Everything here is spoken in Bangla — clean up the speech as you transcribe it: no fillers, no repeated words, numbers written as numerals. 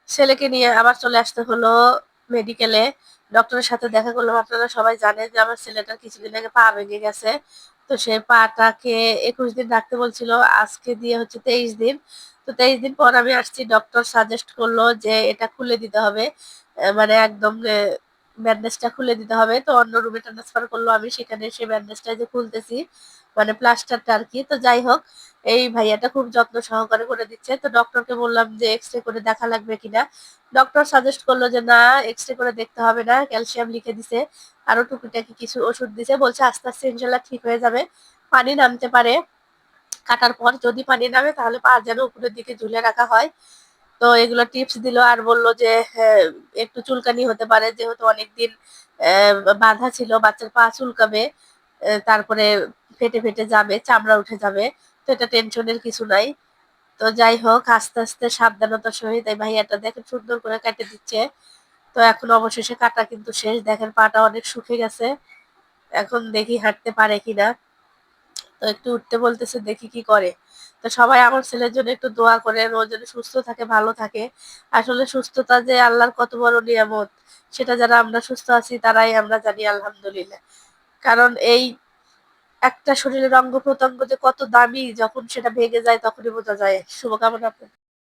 ছেলেকে নিয়ে আবার চলে আসতে হলো মেডিকেলে। ডক্টরের সাথে দেখা করলাম। আপনারা সবাই জানেন যে আমার ছেলেটার কিছুদিন আগে পা ভেঙে গেছে। তো সে পাটাকে ২১ দিন রাখতে বলছিল। আজকে দিয়ে হচ্ছে ২৩ দিন। তো ২৩ দিন পর আমি আসছি। ডক্টর সাজেস্ট করলো যে এটা খুলে দিতে হবে। মানে একদম ব্যান্ডেজটা খুলে দিতে হবে। তো অন্য রুমে ট্রান্সফার করলো। আমি সেখানে এসে ব্যান্ডেজটা যে খুলতেছি, মানে প্লাস্টারটা আরকি। তো যাই হোক, এই ভাইয়াটা খুব যত্ন সহকারে করে দিচ্ছে। তো ডক্টরকে বললাম যে এক্স-রে করে দেখা লাগবে কিনা। ডক্টর সাজেস্ট করলো যে না, এক্স-রে করে দেখতে হবে না। ক্যালসিয়াম লিখে দিছে। আরো টুকিটাকি কিছু ওষুধ দিছে। বলছে আস্তে, আস্তে ইনশাআল্লাহ ঠিক হয়ে যাবে। পানি নামতে পারে। কাটার পর যদি পানি নামে তাহলে পা যেন উপরের দিকে ঝুলে রাখা হয়। তো এগুলো টিপস দিল আর বলল যে হ্যাঁ, একটু চুলকানি হতে পারে যেহেতু অনেকদিন বাঁধা ছিল, বাচ্চার পা চুলকাবে, তারপরে ফেটে ফেটে যাবে, চামড়া উঠে যাবে। তো এটা টেনশনের কিছু নাই। তো যাই হোক, আস্তে আস্তে সাবধানতার সহিত এই ভাইয়াটা দেখেন সুন্দর করে কেটে দিচ্ছে। তো এখন অবশেষে কাটা কিন্তু শেষ। দেখেন পাটা অনেক শুকে গেছে। এখন দেখি হাঁটতে পারে কিনা। তো একটু উঠতে বলতেছে, দেখি কি করে। তো সবাই আমার ছেলের জন্য একটু দোয়া করেন, ও যেন সুস্থ থাকে, ভালো থাকে। আসলে সুস্থতা যে আল্লাহর কত বড় নিয়ামত, সেটা যারা আমরা সুস্থ আছি তারাই আমরা জানি আলহামদুলিল্লাহ। কারণ এই একটা শরীরের অঙ্গ প্রত্যঙ্গ যে কত দামি, যখন সেটা ভেঙে যায় তখনই বোঝা যায়। শুভকামনা আপনার।